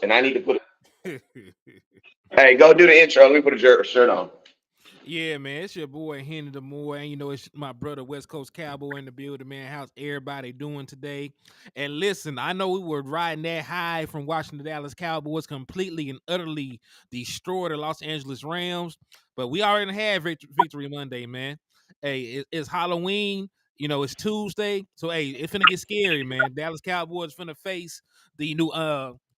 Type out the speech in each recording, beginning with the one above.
and I need to put. Hey, go do the intro. Let me put a shirt on. Yeah, man, it's your boy Henry the Moore, and it's my brother West Coast Cowboy in the building, man. How's everybody doing today? And listen, I know we were riding that high from watching the Dallas Cowboys completely and utterly destroy the Los Angeles Rams, but we already had Victory Monday, man. Hey, it's Halloween. It's Tuesday, so hey, it's finna get scary, man. Dallas Cowboys finna face the new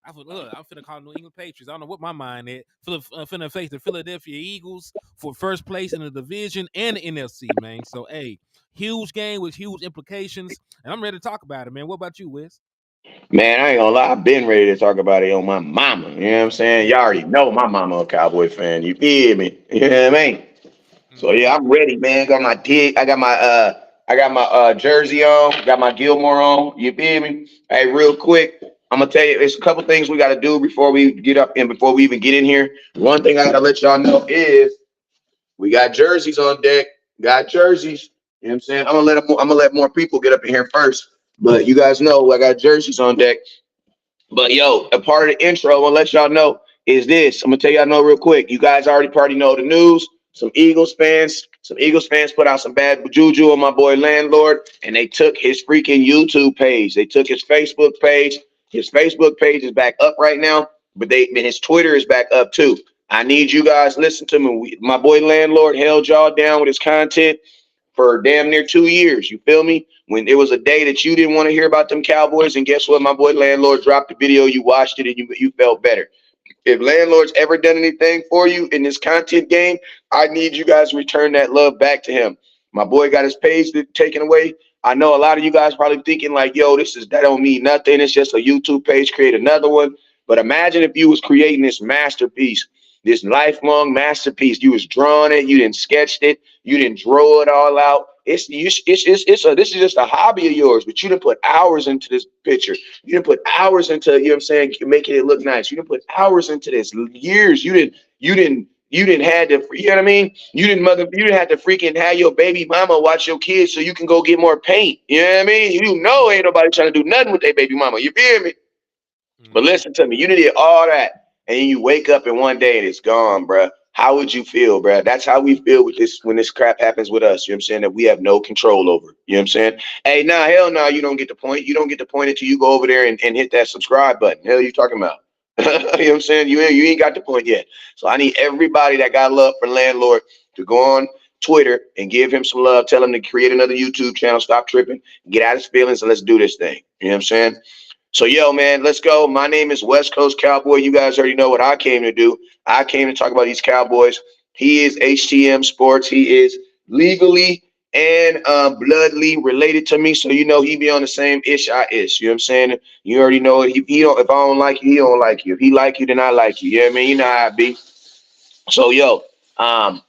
I'm finna call New England Patriots. I don't know what my mind is. Finna face the Philadelphia Eagles for first place in the division and the NFC, man. So, hey, huge game with huge implications, and I'm ready to talk about it, man. What about you, Wes? Man, I ain't gonna lie. I've been ready to talk about it on my mama. You know what I'm saying? Y'all already know my mama a Cowboy fan. You feel me? You know what I mean? So yeah, Mm-hmm. I'm ready, man. Got my dig. I got my jersey on. Got my Gilmore on. You feel me? Hey, real quick, I'm gonna tell you, there's a couple things we gotta do before we get up and before we even get in here. One thing I gotta let y'all know is we got jerseys on deck. Got jerseys. You know what I'm saying? I'm gonna let more people get up in here first. But you guys know I got jerseys on deck. But yo, a part of the intro, I'm gonna let y'all know is this. I'm gonna tell y'all know real quick. You guys already know the news. Some Eagles fans put out some bad juju on my boy landlord, and they took his freaking YouTube page. They took his Facebook page. His Facebook page is back up right now, but his Twitter is back up too. I need you guys listen to me. My boy landlord held y'all down with his content for damn near 2 years. You feel me? When there was a day that you didn't want to hear about them Cowboys, and guess what? My boy landlord dropped the video. You watched it and you felt better. If landlord's ever done anything for you in this content game, I need you guys to return that love back to him. My boy got his page taken away. I know a lot of you guys probably thinking like, yo, that don't mean nothing. It's just a YouTube page. Create another one. But imagine if you was creating this masterpiece, this lifelong masterpiece. You was drawing it. You didn't sketched it. You didn't draw it all out. This is just a hobby of yours, but you didn't put hours into this picture. You didn't put hours into, you know what I'm saying, making it look nice. You didn't put hours into this, years. You didn't had to, you know what I mean? You didn't have to freaking have your baby mama watch your kids so you can go get more paint. You know what I mean? You know ain't nobody trying to do nothing with their baby mama. You feel me? But Mm-hmm. listen to me, you did all that, and then you wake up in one day and it's gone, bruh. How would you feel, bruh? That's how we feel with this when this crap happens with us. You know what I'm saying? That we have no control over. You know what I'm saying? Hey, nah, hell no, you don't get the point. You don't get the point until you go over there and hit that subscribe button. Hell, you talking about? You know what I'm saying? You ain't got the point yet. So I need everybody that got love for landlord to go on Twitter and give him some love. Tell him to create another YouTube channel. Stop tripping. Get out of his feelings and let's do this thing. You know what I'm saying? So, yo, man, let's go. My name is West Coast Cowboy. You guys already know what I came to do. I came to talk about these Cowboys. He is HTM Sports. He is legally and bloodly related to me. So, he be on the same ish I ish. You know what I'm saying? You already know it. He don't, if I don't like you, he don't like you. If he like you, then I like you. You know what I mean? You know how I be. So, yo, um,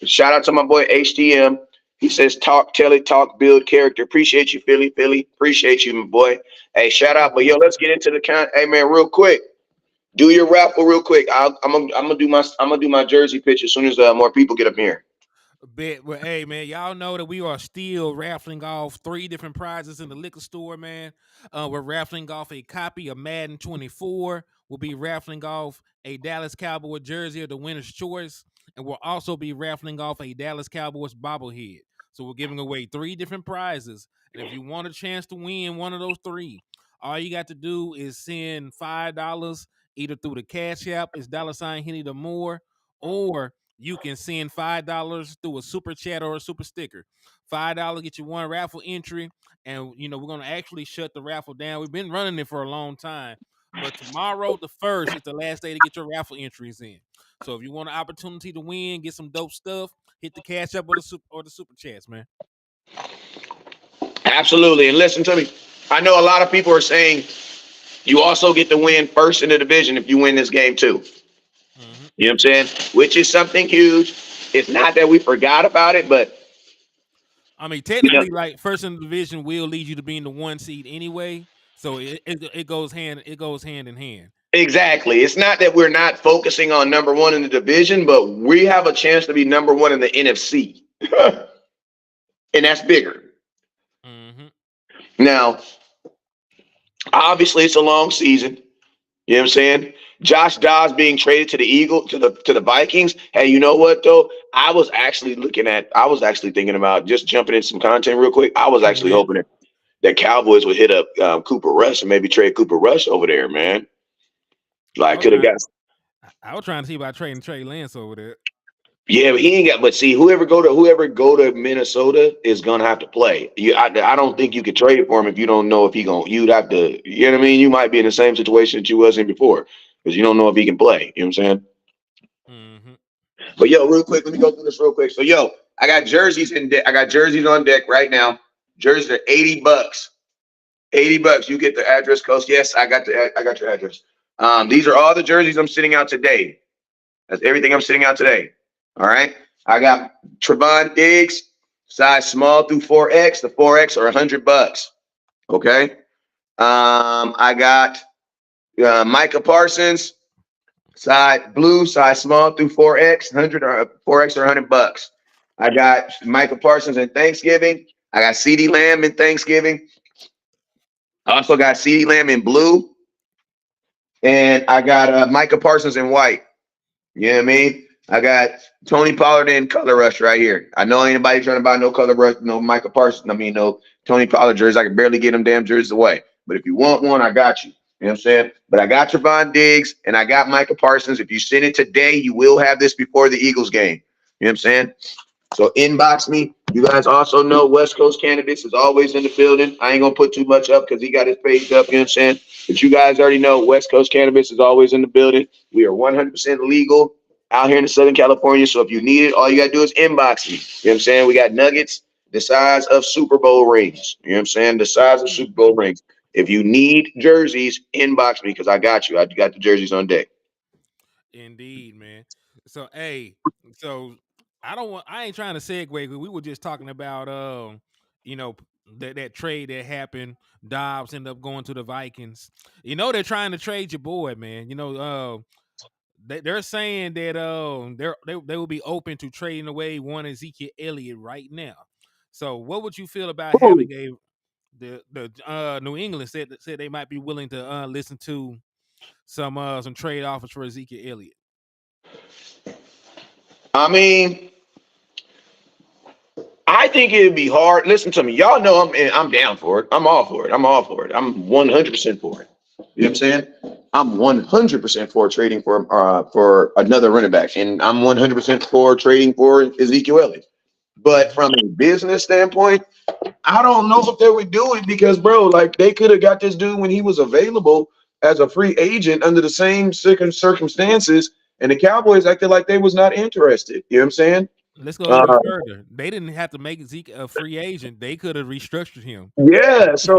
shout out to my boy HTM. He says, talk, tell it, talk, build character. Appreciate you, Philly, Philly. Appreciate you, my boy. Hey, shout out. But yo, let's get into the Hey, man, real quick. Do your raffle real quick. I'm gonna do my jersey pitch as soon as more people get up here. Bet, well, hey, man, y'all know that we are still raffling off 3 different prizes in the liquor store, man. We're raffling off a copy of Madden 24. We'll be raffling off a Dallas Cowboy jersey of the winner's choice, and we'll also be raffling off a Dallas Cowboys bobblehead. So we're giving away 3 different prizes, and if you want a chance to win one of those 3, all you got to do is send $5 either through the Cash App, it's $Henny the More, or you can send $5 through a super chat or a super sticker. $5 get you one raffle entry, and we're gonna actually shut the raffle down. We've been running it for a long time, but tomorrow, the 1st, is the last day to get your raffle entries in. So if you want an opportunity to win, get some dope stuff, hit the cash up or the super chats, man. Absolutely. And listen to me. I know a lot of people are saying you also get to win first in the division if you win this game too. Mm-hmm. You know what I'm saying? Which is something huge. It's not that we forgot about it, but I mean, you know, technically, like first in the division will lead you to being the 1 seed anyway. So it goes hand in hand. exactly. It's not that we're not focusing on number one in the division, but we have a chance to be number one in the NFC. And that's bigger. Mm-hmm. Now, obviously, it's a long season. You know what I'm saying? Josh Dobbs being traded to the to the Vikings. Hey, you know what though? I was actually thinking about just jumping in some content real quick. I was actually Yeah. hoping that Cowboys would hit up Cooper Rush and maybe trade Cooper Rush over there, man. I Like was could have trying. got. I was trying to see about trading Trey Lance over there. Yeah, but he ain't got. But see, whoever go to Minnesota is gonna have to play. I don't think you could trade for him if you don't know if he gonna. You'd have to. You know what I mean? You might be in the same situation that you was in before because you don't know if he can play. You know what I'm saying? Mm-hmm. But yo, real quick, let me go through this real quick. So yo, I got jerseys in deck. I got jerseys on deck right now. Jerseys are $80. $80. You get the address code. Yes, I got your address. These are all the jerseys I'm sitting out today. That's everything I'm sitting out today. All right. I got Trevon Diggs, size small through 4X. The 4X are $100. Okay. I got Micah Parsons, size blue, size small through 4X, 100 or 4X or $100. I got Micah Parsons in Thanksgiving. I got CeeDee Lamb in Thanksgiving. I also got CeeDee Lamb in blue. And I got Micah Parsons in white. You know what I mean? I got Tony Pollard in color rush right here. I know anybody trying to buy no color rush, no Micah Parsons. I mean, no Tony Pollard jerseys. I can barely get them damn jerseys away. But if you want one, I got you. You know what I'm saying? But I got Trevon Diggs and I got Micah Parsons. If you send it today, you will have this before the Eagles game. You know what I'm saying? So inbox me. You guys also know West Coast Cannabis is always in the building. I ain't gonna put too much up because he got his page up, you know what I'm saying? But you guys already know West Coast Cannabis is always in the building. We are 100% legal out here in Southern California. So if you need it, all you gotta do is inbox me. You know what I'm saying? We got nuggets the size of Super Bowl rings. You know what I'm saying? The size of Super Bowl rings. If you need jerseys, inbox me because I got you. I got the jerseys on deck. Indeed, man. So hey, so I ain't trying to segue. We were just talking about you know, that trade that happened. Dobbs ended up going to the Vikings. You know they're trying to trade your boy, man. You know, they're saying that they will be open to trading away one Zeke Elliott right now. So what would you feel about Oh, having the New England said they might be willing to listen to some trade offers for Ezekiel Elliott? I mean, I think it'd be hard. Listen to me. Y'all know I'm down for it. I'm all for it. I'm all for it. I'm 100% for it. You know what I'm saying? I'm 100% for trading for another running back, and I'm 100% for trading for Ezekiel Elliott. But Mm-hmm. from a business standpoint, I don't know if they would do it because, bro, like they could have got this dude when he was available as a free agent under the same circumstances, and the Cowboys acted like they was not interested. You know what I'm saying? Let's go a little bit Uh, further. They didn't have to make Zeke a free agent. They could have restructured him. yeah. So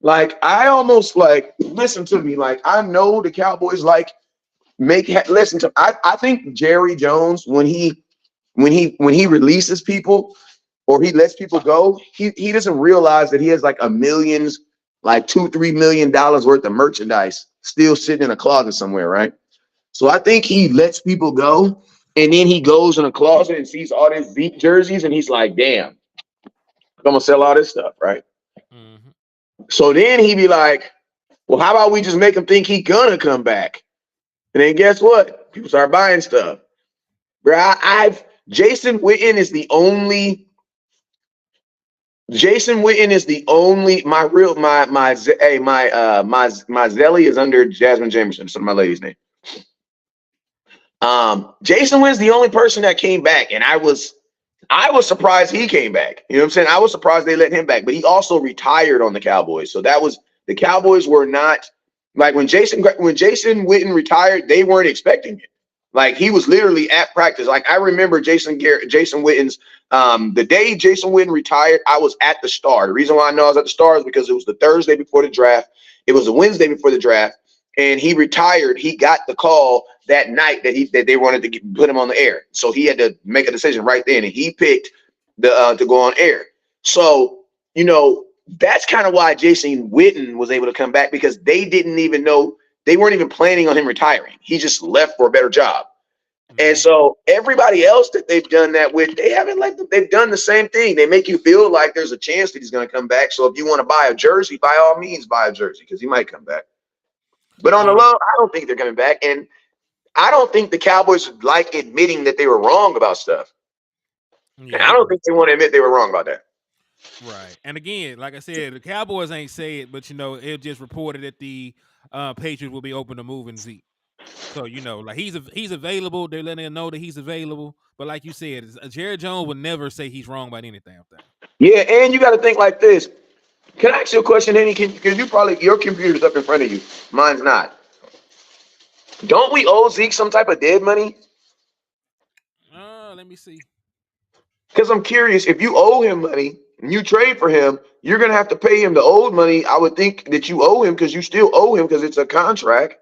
like I almost like listen to me. Like I know the Cowboys like listen to. I think Jerry Jones when he releases people or he lets people go, he doesn't realize that he has like a millions, like $2-3 million worth of merchandise still sitting in a closet somewhere, right? So I think he lets people go, and then he goes in a closet and sees all these Zeke jerseys, and he's like, "Damn, I'm gonna sell all this stuff, right?" Mm-hmm. So then he be like, "Well, how about we just make him think he gonna come back?" And then guess what? People start buying stuff. Bro, I've Jason Witten is the only Jason Witten is the only my real my hey my Zelly is under Jasmine Jamerson, some of my lady's name. Jason Witten's the only person that came back, and I was surprised he came back. You know what I'm saying? I was surprised they let him back, but he also retired on the Cowboys. So that was the Cowboys were not like when Jason Witten retired, they weren't expecting it. Like he was literally at practice. Like I remember Jason Witten's the day Jason Witten retired, I was at the Star. The reason why I know I was at the Star is because it was the Thursday before the draft. It was the Wednesday before the draft, and he retired. He got the call that night that they wanted to put him on the air. So he had to make a decision right then, and he picked to go on air. So that's kind of why Jason Witten was able to come back because they didn't even know they weren't even planning on him retiring. He just left for a better job. And so everybody else that they've done that with, they haven't let them. They've done the same thing. They make you feel like there's a chance that he's going to come back. So if you want to buy a jersey, by all means, buy a jersey because he might come back. But on the You know, low, I don't think they're coming back. And I don't think the Cowboys like admitting that they were wrong about stuff. And yeah, I they don't don't. think they want to admit they were wrong about that. Right. And again, like I said, the Cowboys ain't say it, but it just reported that the Patriots will be open to moving Zeke. So like he's available. They're letting him know that he's available. But like you said, Jared Jones would never say he's wrong about anything. Yeah, and you got to think like this. Can I ask you a question, Henny? Because you probably your computer's up in front of you. Mine's not. Don't we owe Zeke some type of dead money? Let me see. Because I'm curious, if you owe him money and you trade for him, you're gonna have to pay him the old money. I would think that you owe him because you still owe him because it's a contract.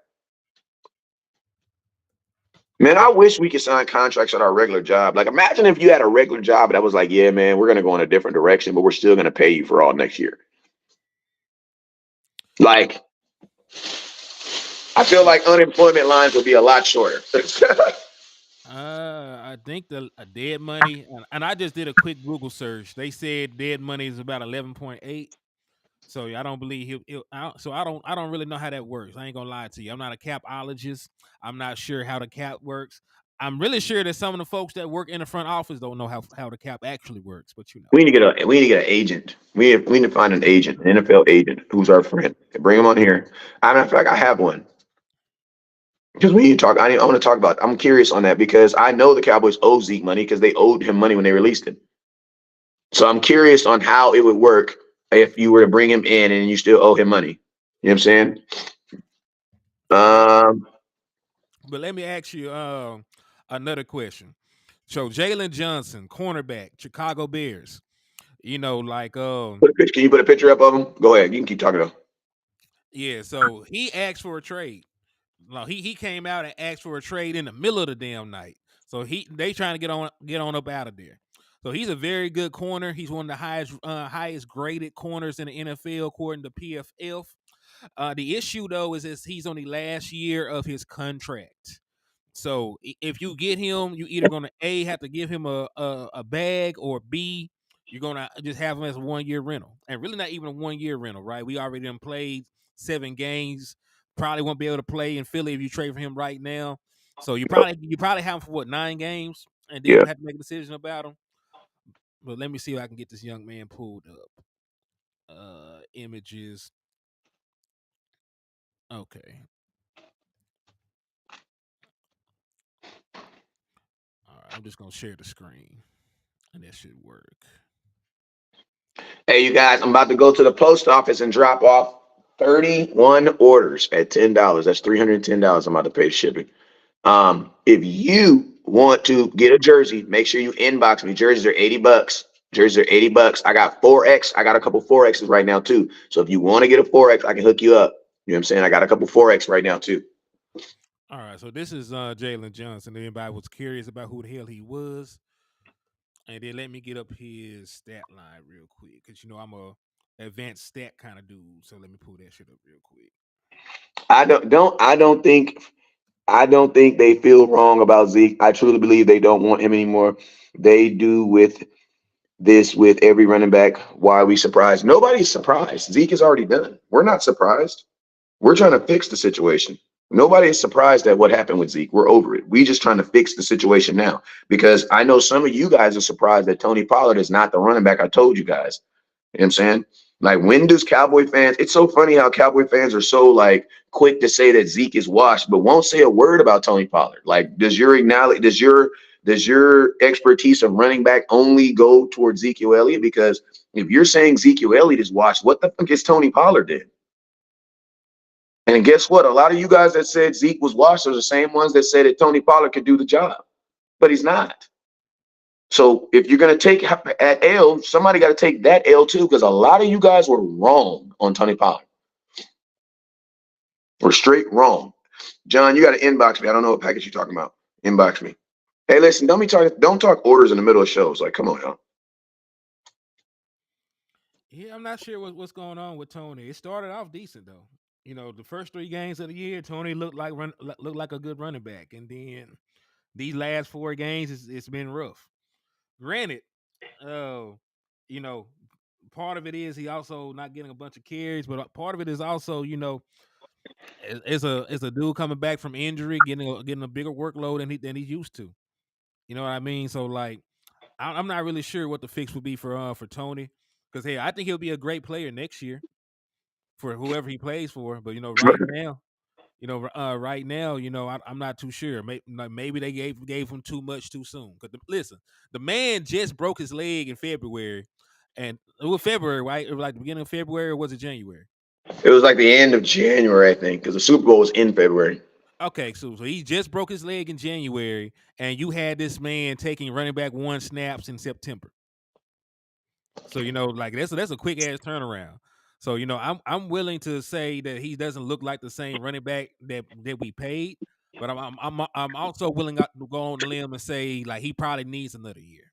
Man, I wish we could sign contracts at our regular job. Like, imagine if you had a regular job that was like, yeah, man, we're gonna go in a different direction, but we're still gonna pay you for all next year. Like, I feel Yeah. like unemployment lines would be a lot shorter. I think the dead money, and I just did a quick Google search. They said dead money is about 11.8. So I don't believe so I don't really know how that works. I ain't gonna lie to you. I'm not a capologist. I'm not sure how the cap works. I'm really sure that some of the folks that work in the front office don't know how the cap actually works. But We need to get an agent. We need to find an agent, an NFL agent who's our friend. Bring him on here. I matter of fact, I have one. Because we need to talk. I want to talk about. I'm curious on that because I know the Cowboys owe Zeke money because they owed him money when they released him. So I'm curious on how it would work if you were to bring him in and you still owe him money. You know what I'm saying? but Um, but let me ask you another question. So Jaylen Johnson, cornerback, Chicago Bears. Like Can you put a picture up of him? Go ahead. You can keep talking though. yeah. So he asked for a trade. No, he came out and asked for a trade in the middle of the damn night. So they trying to get on up out of there. So he's a very good corner. He's one of the highest graded corners in the NFL according to PFF. The issue though is he's on the last year of his contract. So if you get him, you either gonna have to give him a bag, or B, you're gonna just have him as a 1 year rental, and really not even a 1 year rental, right? We already done played 7 games. Probably won't be able to play in Philly if you trade for him right now. So you probably have him for what, 9 games, and then Yeah. have to make a decision about him. But let me see if I can get this young man pulled up. Images. Okay. All right. I'm just gonna share the screen, and that should work. Hey, you guys, I'm about to go to the post office and drop off 31 orders at $10. That's $310 I'm about to pay shipping. If you want to get a jersey, make sure you inbox me. Jerseys are $80. Jerseys are $80. I got 4X. I got a couple 4Xs right now too. So if you want to get a 4X, I can hook you up. You know what I'm saying? I got a couple 4X right now too. All right, so this is Jaylen Johnson. Anybody was curious about who the hell he was, and then let me get up his stat line real quick, because I'm a advanced stat kind of dude. So let me pull that shit up real quick. I don't think they feel wrong about Zeke. I truly believe they don't want him anymore. They do with this with every running back. Why are we surprised? Nobody's surprised. Zeke is already done. We're not surprised. We're trying to fix the situation. Nobody is surprised at what happened with Zeke. We're over it. We just trying to fix the situation now because I know some of you guys are surprised that Tony Pollard is not the running back I told you guys. You know what I'm saying? Like, when does Cowboy fans, it's so funny how Cowboy fans are so like quick to say that Zeke is washed, but won't say a word about Tony Pollard. Like, does your expertise of running back only go towards Ezekiel Elliott? Because if you're saying Ezekiel Elliott is washed, what the fuck is Tony Pollard did? And guess what? A lot of you guys that said Zeke was washed are the same ones that said that Tony Pollard could do the job, but he's not. So if you're going to take at L, somebody got to take that L too, because a lot of you guys were wrong on Tony Pollard. We're straight wrong. John, you got to inbox me. I don't know what package you're talking about. Inbox me. Hey, listen, don't talk orders in the middle of shows. Like, come on, y'all. Yeah, I'm not sure what's going on with Tony. It started off decent though. The first 3 games of the year, Tony looked like a good running back, and then these last 4 games, it's been rough. Granted, uh, you know, part of it is he also not getting a bunch of carries, but part of it is also, It's a dude coming back from injury, getting a bigger workload than he's used to. You know what I mean? So like, I'm not really sure what the fix would be for Tony, because hey, I think he'll be a great player next year for whoever he plays for. But right now, I'm not too sure. Maybe they gave him too much too soon. Because listen, the man just broke his leg in February, and it was February, right? It was like the beginning of February, or was it January? It was like the end of January, I think, because the Super Bowl was in February. Okay, so he just broke his leg in January, and you had this man taking running back one snaps in September. So like that's a quick ass turnaround. So I'm willing to say that he doesn't look like the same running back that we paid, but I'm also willing to go on the limb and say like he probably needs another year.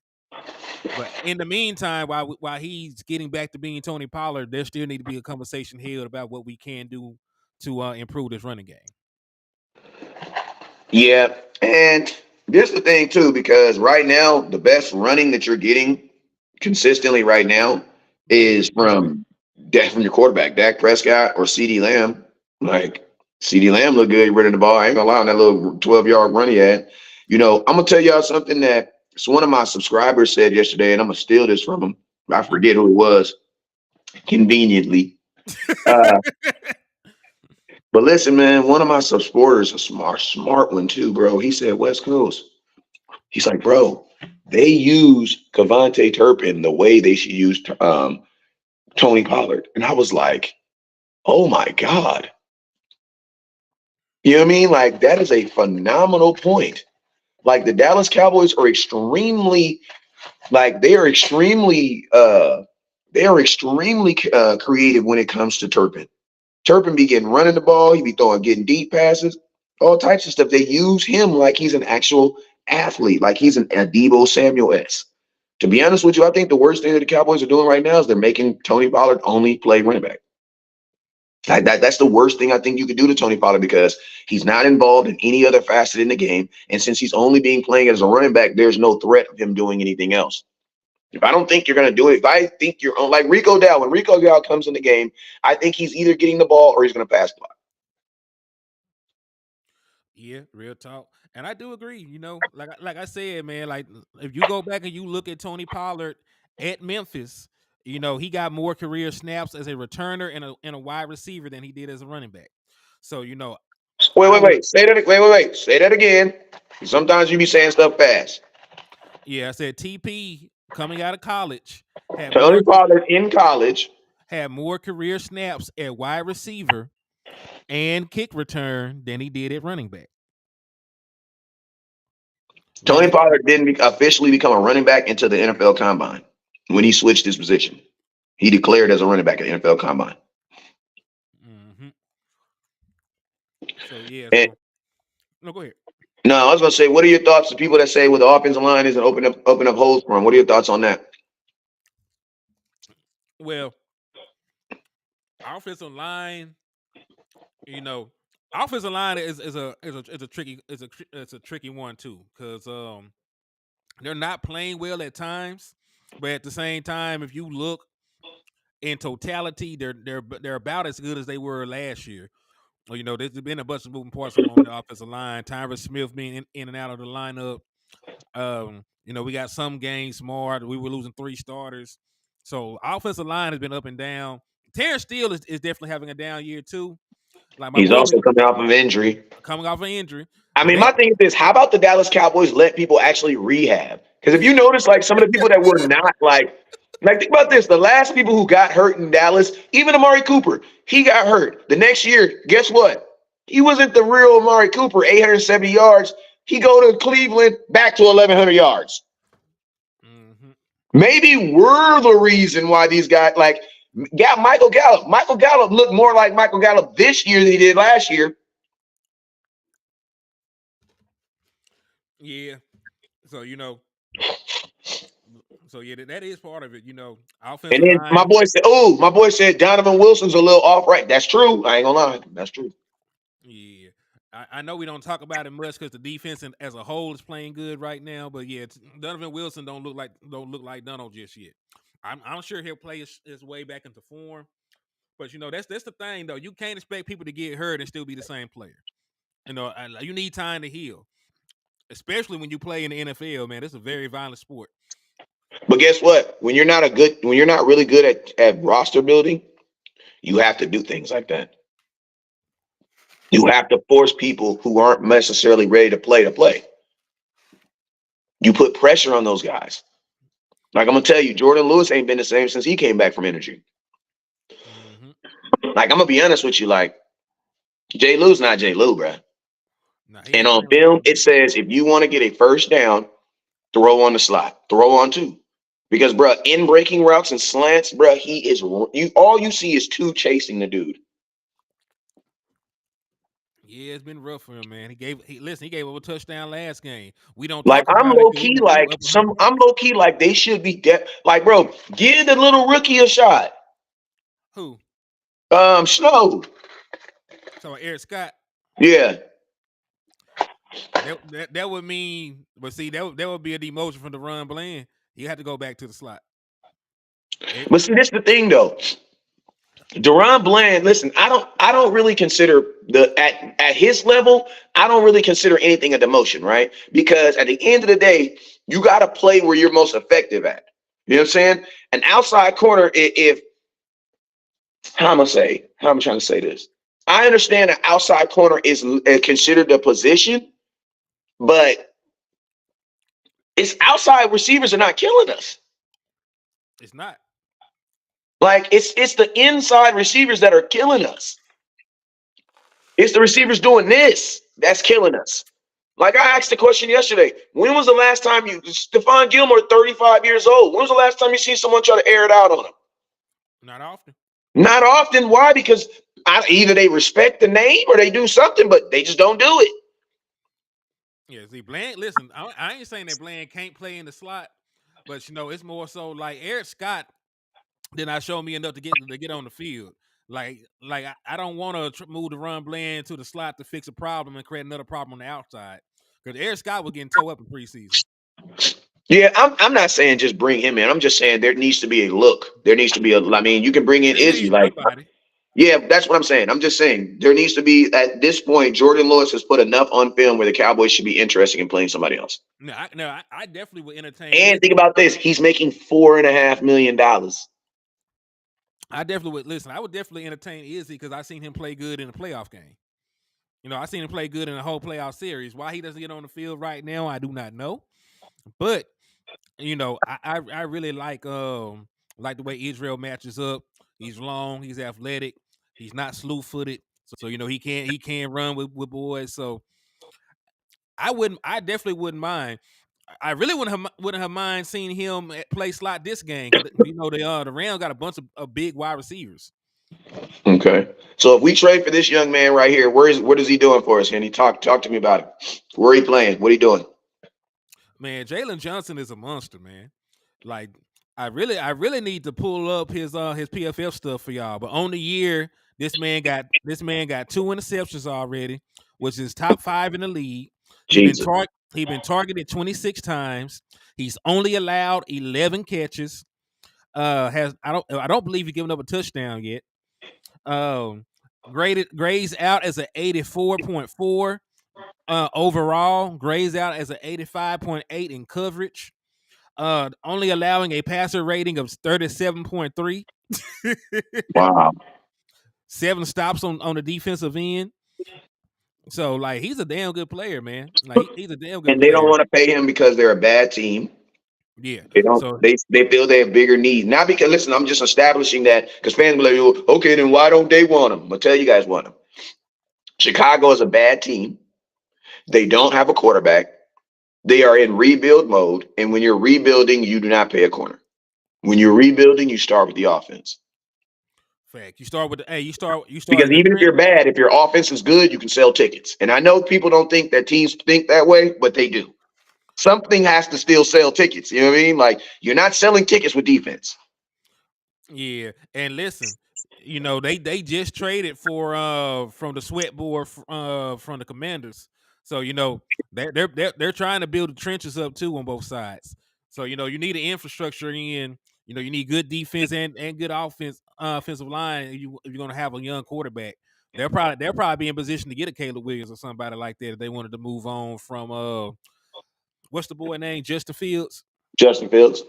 But in the meantime, while he's getting back to being Tony Pollard, there still need to be a conversation held about what we can do to improve this running game. Yeah, and this is the thing too, because right now the best running that you're getting consistently right now From your is quarterback. from your quarterback, Dak Prescott or CeeDee Lamb. Like CeeDee Lamb looked good running the ball. I ain't gonna lie on that little 12-yard run he had. I'm gonna tell y'all something that one of my subscribers said yesterday, and I'm gonna steal this from him. I forget who it was, conveniently. Uh, but listen, man, one of my supporters, a smart one too, bro. He said West Coast. He's like, bro, they use Cavante Turpin the way they should use Tony Pollard. And I was like, oh my God. You know what I mean? Like, that is a phenomenal point. Like, the Dallas Cowboys are extremely, like, they are extremely creative when it comes to Turpin. Turpin be getting running the ball. He be getting deep passes, all types of stuff. They use him like he's an actual athlete, like he's a Debo Samuel S. To be honest with you, I think the worst thing that the Cowboys are doing right now is they're making Tony Pollard only play running back. That's the worst thing I think you could do to Tony Pollard because he's not involved in any other facet in the game. And since he's only being playing as a running back, there's no threat of him doing anything else. If I don't think you're going to do it, if I think you're on like Rico Dow, when Rico Dow comes in the game, I think he's either getting the ball or he's going to pass block. Yeah, real talk. And I do agree, like I said, man, like if you go back and you look at Tony Pollard at Memphis, he got more career snaps as a returner and a wide receiver than he did as a running back. So, Wait, I wait, would wait. Say that. Wait. Say that again. Sometimes you be saying stuff fast. I said TP coming out of college had Tony more Pollard in college. had more career snaps at wide receiver and kick return than he did at running back. Tony Really? Pollard didn't officially become a running back until the NFL Combine when he switched his position. He declared as a running back at the NFL Combine. Mm-hmm. So yeah, And so no, go ahead. no, I was gonna say, what are your thoughts to people that say, well, the offensive line isn't open up holes for him? What are your thoughts on that? Well, offensive line, you know, offensive line is a tricky it's a tricky one too because they're not playing well at times, but at the same time, if you look in totality, they're about as good as they were last year. Well, there's been a bunch of moving parts on the offensive line. Tyron Smith being in and out of the lineup. We got some games smart. We were losing 3 starters. So offensive line has been up and down. Terrence Steele is definitely having a down year too. Like my He's boy also coming off of injury. coming off an injury. I But mean, that my thing is this: how about the Dallas Cowboys let people actually rehab? Because if you notice, like some of the people that were not like think about this: the last people who got hurt in Dallas, even Amari Cooper, he got hurt. The next year, guess what? He wasn't the real Amari Cooper, 870 yards. He go to Cleveland, back to 1,100 yards. mm-hmm. Maybe we're the reason why these guys got Michael Gallup. Michael Gallup looked more like Michael Gallup this year than he did last year. Yeah. So that is part of it. And Offensive then line. my boy said Donovan Wilson's a little off right. That's true. I ain't gonna lie. That's true. Yeah. I know we don't talk about it much because the defense as a whole is playing good right now, but yeah, Donovan Wilson don't look like Donald just yet. I'm sure he'll play his way back into form, But that's the thing though. You can't expect people to get hurt and still be the same player. You need time to heal, especially when you play in the NFL. Man, it's a very violent sport. But guess what? When you're not really good at roster building, you have to do things like that. You have to force people who aren't necessarily ready to play to play. You put pressure on those guys. Like I'm gonna tell you, Jordan Lewis ain't been the same since he came back from injury. Mm-hmm. Like I'm gonna be honest with you, like J. Lou's not J. Lou, bro. Nah, he And ain't on playing like film, that. it says if you want to get a first down, throw on the slot, throw on two. Because, bro, in breaking routes and slants, bro, he is you. All you see is two chasing the dude. Yeah, it's been rough for him, man. He gave up a touchdown last game. We don't Like talk about it because he threw up. I'm low key like they should be dead. Like, bro, give the little rookie a shot. Who? Snow. So Eric Scott. Yeah. That would mean, but see, that would be a demotion from the run blend. You have to go back to the slot. But see, this is the thing though. Deron Bland, listen, I don't really consider at his level, I don't really consider anything a demotion, right? Because at the end of the day, you got to play where you're most effective at. You know what I'm saying? An outside corner, if how am I trying to say this? I understand an outside corner is considered a position, but it's outside receivers are not killing us. It's not. Like it's the inside receivers that are killing us. It's the receivers doing this that's killing us. Like I asked the question yesterday, when was the last time Stephon Gilmore, 35 years old? When was the last time you seen someone try to air it out on him? Not often. Not often. Why? Because either they respect the name or they do something, but they just don't do it. Yeah, see, Bland, listen, I ain't saying that Bland can't play in the slot, but it's more so like Eric Scott did not show me enough to get on the field. Like I don't want to move the run Bland to the slot to fix a problem and create another problem on the outside. Because Eric Scott was getting towed up in preseason. Yeah, I'm not saying just bring him in. I'm just saying there needs to be a look. There needs to be I mean, you can bring in There Izzy. needs Like, somebody. yeah, that's what I'm saying. I'm just saying there needs to be at this point. Jordan Lewis has put enough on film where the Cowboys should be interested in playing somebody else. I definitely would entertain And think Izzy. about this: he's making $4.5 million. I definitely would listen. I would definitely entertain Izzy because I seen him play good in a playoff game. I seen him play good in the whole playoff series. Why he doesn't get on the field right now, I do not know. But I really like the way Israel matches up. He's long, he's athletic, he's not slew footed. So he can run with boys. So I definitely wouldn't mind. I really wouldn't have mind seeing him play slot this game because the Rams got a bunch of big wide receivers. Okay, so if we trade for this young man right here, what is he doing for us? Can he talk to me about it? Where he playing? What he doing? Man, Jaylen Johnson is a monster, man. Like I really need to pull up his PFF stuff for y'all. But on the year, this man got 2 interceptions already, which is top 5 in the league. Jesus. He been targeted 26 times. He's only allowed 11 catches. I don't believe he's given up a touchdown yet. Grades out as an 84.4 overall. Grades out as an 85.8 in coverage. Only allowing a passer rating of 37.3. Wow. 7 stops on the defensive end. So like he's a damn good player, man. Like he's a damn good And they don't player. want to pay him because they're a bad team. Yeah. They don't. So They feel they have bigger needs. Not because listen, I'm just establishing that because fans be like, "Oh, okay, then why don't they want him?" I'll tell you guys want him. Chicago is a bad team. They don't have a quarterback. They are in rebuild mode, and when you're rebuilding, you do not pay a corner. When you're rebuilding, you start with the offense. fact. You start with you start Because in the even if trench. you're bad, if your offense is good, you can sell tickets. And I know people don't think that teams think that way, but they do. Something has to still sell tickets. You know what I mean? Like you're not selling tickets with defense. Yeah, and listen, they just traded for from the sweatboard from the Commanders. So they're trying to build the trenches up too on both sides. So you need an infrastructure in. You need good defense and good offense offensive line, if you're gonna have a young quarterback, they'll probably be in position to get a Caleb Williams or somebody like that if they wanted to move on from what's the boy name? Justin Fields. Justin Fields.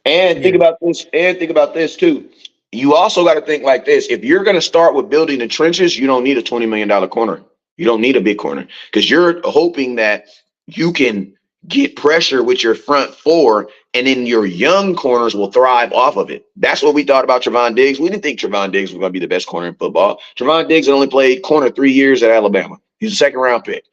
And Yeah. think about this. And think about this too. You also got to think like this. If you're going to start with building the trenches, you don't need a $20 million corner. You don't need a big corner because you're hoping that you can get pressure with your front four, and then your young corners will thrive off of it. That's what we thought about Trevon Diggs. We didn't think Trevon Diggs was going to be the best corner in football. Trevon Diggs had only played corner 3 years at Alabama. He's a second round pick.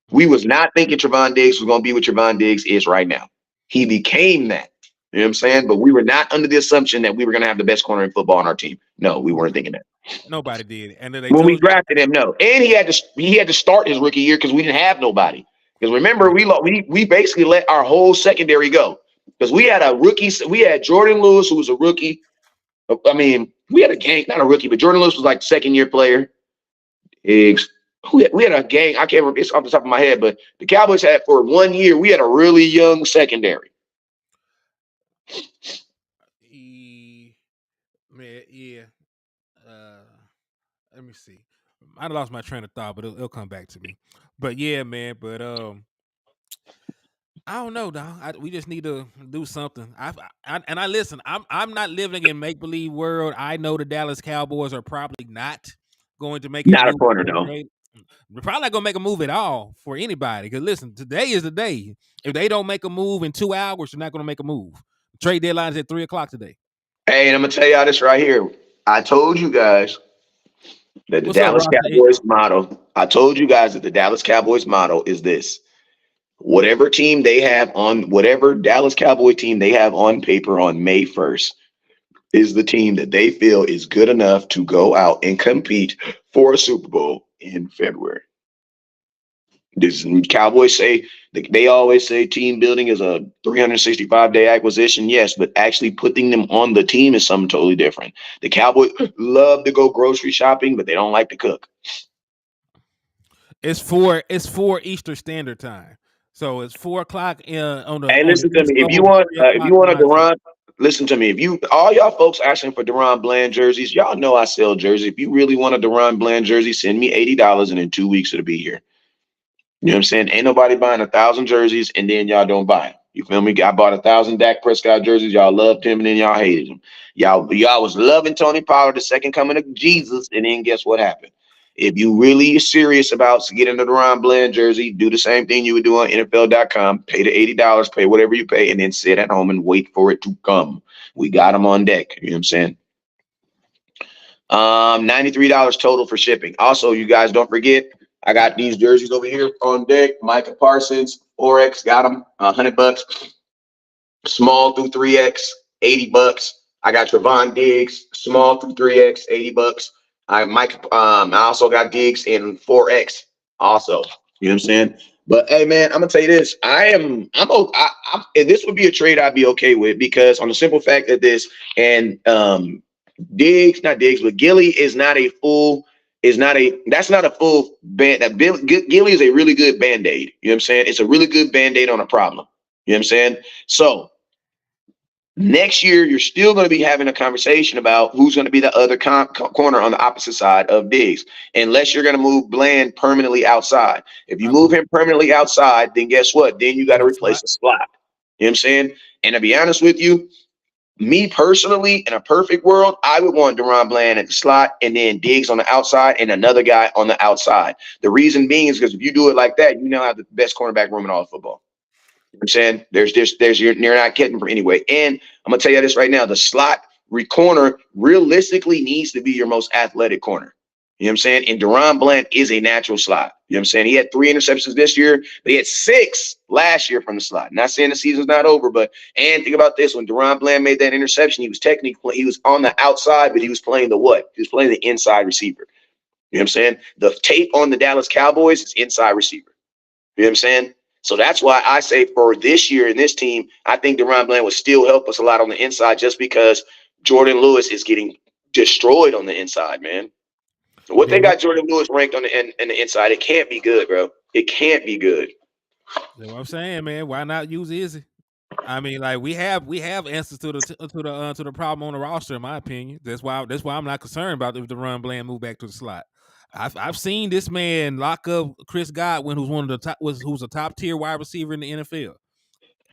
We was not thinking Trevon Diggs was going to be what Trevon Diggs is right now. He became that. You know what I'm saying? But we were not under the assumption that we were going to have the best corner in football on our team. No, we weren't thinking that. Nobody did, and then they When we told drafted him, no. And he had to start his rookie year because we didn't have nobody. Because remember, we basically let our whole secondary go. Because we had a rookie, we had Jordan Lewis, who was a rookie. I mean, we had a gang, not a rookie, but Jordan Lewis was like second-year player. We had a gang. I can't remember, it's off the top of my head, but the Cowboys had for 1 year, we had a really young secondary. Man, yeah. Let me see. I lost my train of thought, but it'll come back to me. But yeah, man. But I don't know, dog. We just need to do something. I listen. I'm not living in make believe world. I know the Dallas Cowboys are probably not going to make a Not a move. corner, no. They're probably not gonna make a move at all for anybody. Because listen, today is the day. If they don't make a move in 2 hours, they're not gonna make a move. Trade deadline is at 3:00 today. Hey, and I'm gonna tell y'all this right here. I told you guys that the What's up, Dallas Roster? Cowboys motto. I told you guys that the Dallas Cowboys motto is this: whatever team they have on, whatever Dallas Cowboy team they have on paper on May 1st is the team that they feel is good enough to go out and compete for a Super Bowl in February. This Cowboys say they always say team building is a 365-day acquisition. Yes, but actually putting them on the team is something totally different. The Cowboys love to go grocery shopping, but they don't like to cook. It's 4 Eastern Standard Time, so it's 4:00 on the Hey, listen to East me. Coast, 3:00 If you want a my time. Duran, listen to me. If you all y'all folks asking for Duran Bland jerseys, y'all know I sell jerseys. If you really want a Duran Bland jersey, send me $80, and in 2 weeks it'll be here. You know what I'm saying? Ain't nobody buying 1,000 jerseys and then y'all don't buy it. You feel me? I bought 1,000 Dak Prescott jerseys. Y'all loved him and then y'all hated him. Y'all was loving Tony Pollard, the second coming of Jesus, and then guess what happened? If you really serious about getting the Deron Bland jersey, do the same thing you would do on NFL.com. Pay the $80, pay whatever you pay, and then sit at home and wait for it to come. We got them on deck. You know what I'm saying? $93 total for shipping. Also, you guys don't forget, I got these jerseys over here on deck. Micah Parsons, 4X, got them, $100. Small through 3X, $80. I got Trevon Diggs, small through 3X, $80. I also got Diggs in 4X also. You know what I'm saying? But hey, man, I'm gonna tell you this. If this would be a trade I'd be okay with, because on the simple fact that this and not Diggs, but Gilly is not a full, that's not a full band. Gilly is a really good band-aid. You know what I'm saying? It's a really good band-aid on a problem. You know what I'm saying? So next year, you're still going to be having a conversation about who's going to be the other corner on the opposite side of Diggs, unless you're going to move Bland permanently outside. If you move him permanently outside, then guess what? Then you got to replace the slot. You know what I'm saying? And to be honest with you, me personally, in a perfect world, I would want Deron Bland at the slot and then Diggs on the outside and another guy on the outside. The reason being is because if you do it like that, you now have the best cornerback room in all of football. I'm saying you're not getting from anyway. And I'm gonna tell you this right now: the slot corner realistically needs to be your most athletic corner. You know what I'm saying? And Deron Bland is a natural slot. You know what I'm saying? He had 3 interceptions this year, but he had 6 last year from the slot. Not saying the season's not over, but and think about this: when Deron Bland made that interception, he was on the outside, but he was playing the what? He was playing the inside receiver. You know what I'm saying? The tape on the Dallas Cowboys is inside receiver. You know what I'm saying? So that's why I say for this year in this team, I think Deron Bland would still help us a lot on the inside, just because Jordan Lewis is getting destroyed on the inside, man. What they got Jordan Lewis ranked on the inside, it can't be good, bro. It can't be good. That's what I'm saying, man. Why not use Izzy? I mean, like we have answers to the problem on the roster, in my opinion. That's why I'm not concerned about if the run blame move back to the slot. I've seen this man lock up Chris Godwin, who's one of the top who's a top tier wide receiver in the NFL,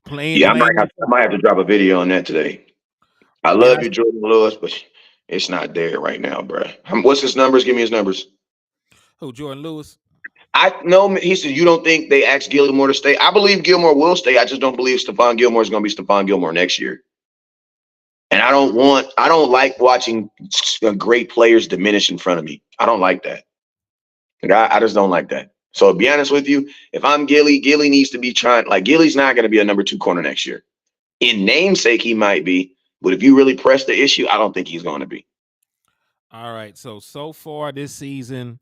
playing Yeah, in I might have to drop a video on that today. I and then love you, Jordan Lewis, but it's not there right now, bro. What's his numbers? Give me his numbers. Jordan Lewis. I know he said you don't think they asked Gilmore to stay. I believe Gilmore will stay. I just don't believe Stephon Gilmore is going to be Stephon Gilmore next year. And I don't like watching great players diminish in front of me. I don't like that. I just don't like that. So to be honest with you, if I'm Gilly needs to be trying. Like Gilly's not going to be a number 2 corner next year. In namesake, he might be, but if you really press the issue, I don't think he's going to be. All right. So far this season,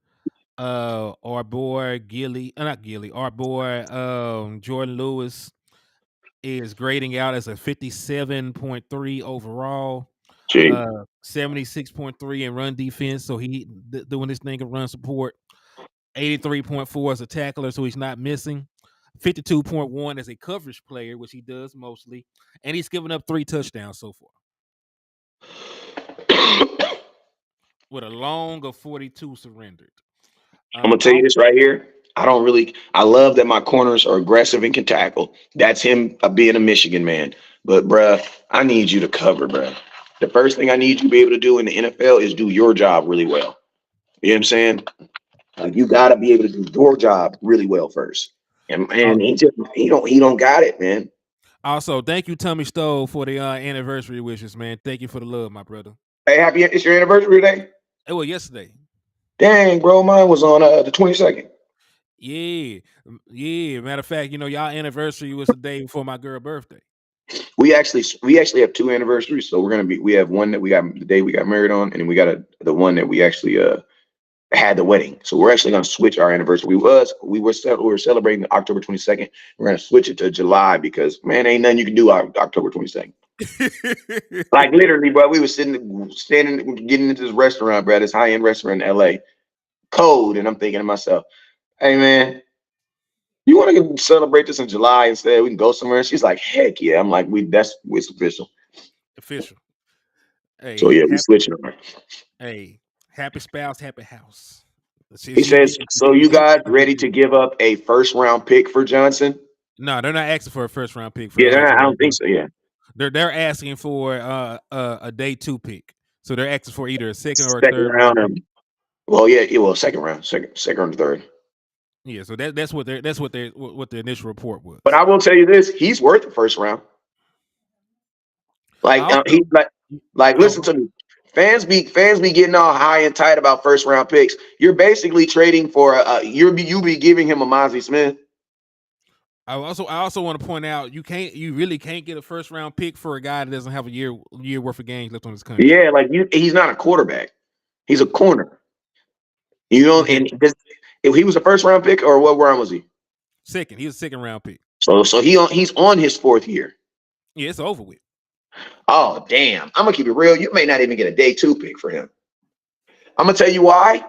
our boy our boy Jordan Lewis is grading out as a 57.3 overall, Gee. 76.3 in run defense. So he doing this thing of run support. 83.4 as a tackler, so he's not missing. 52.1 as a coverage player, which he does mostly, and he's given up 3 touchdowns so far, with a long of 42 surrendered. I'm gonna tell you this right here. I love that my corners are aggressive and can tackle. That's him being a Michigan man. But bruh, I need you to cover, bruh. The first thing I need you to be able to do in the NFL is do your job really well. You know what I'm saying? Like you gotta be able to do your job really well first. And he don't got it, man. Also, thank you, Tommy Stowe, for the anniversary wishes, man. Thank you for the love, my brother. Hey, it's your anniversary today? It was yesterday. Dang, bro, mine was on the 22nd. Yeah. Matter of fact, y'all anniversary was the day before my girl's birthday. We actually have 2 anniversaries. So we have one that we got the day we got married on, and then we got the one that we actually had the wedding. So we're actually gonna switch our anniversary. We were celebrating October 22nd. We're gonna switch it to July because man, ain't nothing you can do October 22nd. Like literally, bro. We were standing, getting into this restaurant, bro. This high-end restaurant in LA. Cold, and I'm thinking to myself, hey man, you want to celebrate this in July instead? We can go somewhere. She's like, heck yeah. I'm like, it's official. Official. So Hey, yeah, we switching on. Happy spouse, happy house. He says, so you guys ready to give up a first round pick for Johnson? No, they're not asking for a first round pick for. Yeah, I don't think so. Yeah, they're asking for a day 2 pick. So they're asking for either a second or a third round. round. Well, yeah, second round, second or third. Yeah, so that's what the initial report was. But I will tell you this: he's worth the first round. Like listen to me. Fans be getting all high and tight about first round picks. You're basically trading for you be giving him a Mozzie Smith. I also want to point out you really can't get a first round pick for a guy that doesn't have a year worth of games left on his contract. Yeah, like he's not a quarterback. He's a corner. You know, and if he was a first round pick, or what round was he? Second. He was a second round pick. So he's on his 4th year. Yeah, it's over with. Oh damn! I'm gonna keep it real. You may not even get a day 2 pick for him. I'm gonna tell you why.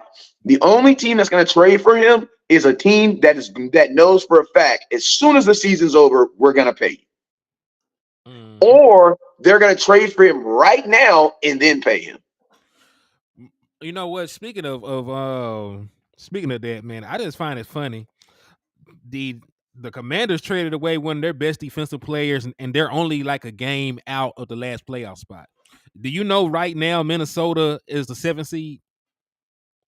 The only team that's gonna trade for him is a team that knows for a fact as soon as the season's over, we're gonna pay you. Or they're gonna trade for him right now and then pay him. You know what? Speaking of that, man, I just find it funny. The Commanders traded away one of their best defensive players, and they're only like a game out of the last playoff spot. Do you know right now Minnesota is the 7th seed?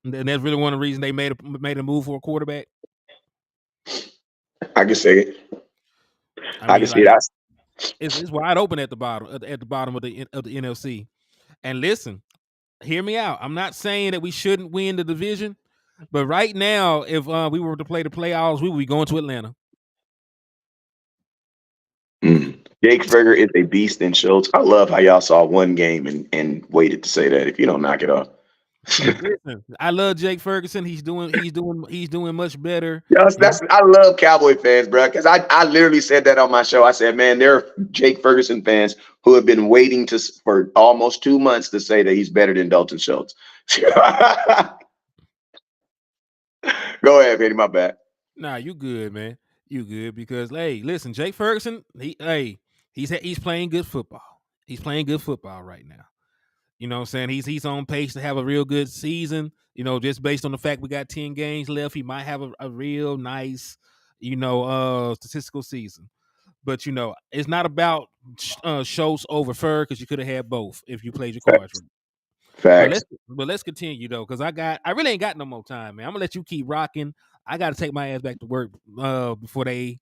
And that's really one of the reasons they made a move for a quarterback. I can say it. I can see that. It's wide open at the bottom of the NFC. And listen, hear me out. I'm not saying that we shouldn't win the division, but right now, if we were to play the playoffs, we would be going to Atlanta. Jake Ferger is a beast in Schultz. I love how y'all saw one game and waited to say that. If you don't knock it off. Listen, I love Jake Ferguson. He's doing much better. I love Cowboy fans, bro, because I literally said that on my show. I said, man, there are Jake Ferguson fans who have been waiting for almost 2 months to say that he's better than Dalton Schultz. Go ahead, Eddie, my bad. Nah, you good, man. You good because hey, listen, Jake Ferguson, He's playing good football. He's playing good football right now. You know what I'm saying? He's on pace to have a real good season. You know, just based on the fact we got 10 games left, he might have a real nice, statistical season. But it's not about Schultz over Fur, because you could have had both if you played your cards Facts. right. Facts. But let's continue though, because I really ain't got no more time, man. I'm gonna let you keep rocking. I gotta take my ass back to work before they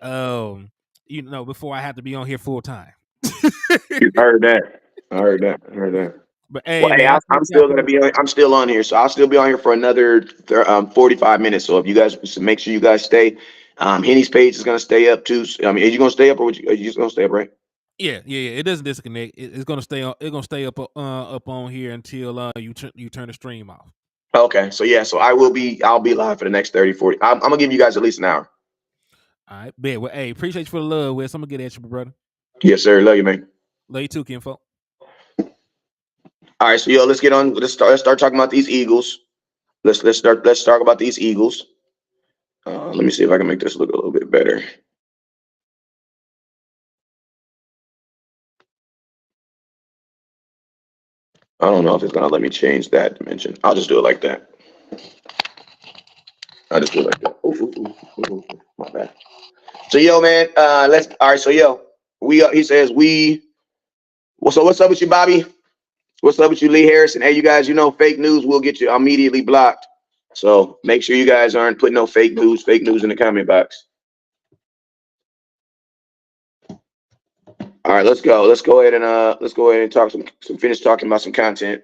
before I have to be on here full time. You heard that. I heard that. I heard that. But Well, hey, hey, man, I I'm thank y'all still for gonna be. I'm still on here, so I'll still be on here for another 45 minutes. So if you guys, so make sure you guys stay. Henny's page is gonna stay up too. I mean, are you gonna stay up, or are you just gonna stay up, right? Yeah. It doesn't disconnect. It's gonna stay on. It's gonna stay up on here until you turn the stream off. Okay, so yeah, so I'll be live for the next 30, 40. I'm gonna give you guys at least an hour. All right, bet. Well, hey, appreciate you for the love, Wes. I'm gonna get at you, brother. Yes, sir. Love you, man. Love you too, kinfolk. All right, so let's get on. Let's start talking about these Eagles. Let's talk about these Eagles. Let me see if I can make this look a little bit better. I don't know if it's gonna let me change that dimension. I'll just do it like that. I'll just do it like that. Ooh, my bad. So man, let's. All right, so he says we. Well, so what's up with you, Bobby? What's up with you, Lee Harrison? Hey, you guys, fake news will get you immediately blocked. So make sure you guys aren't putting no fake news in the comment box. All right, let's go. Let's go ahead and talk finish talking about some content.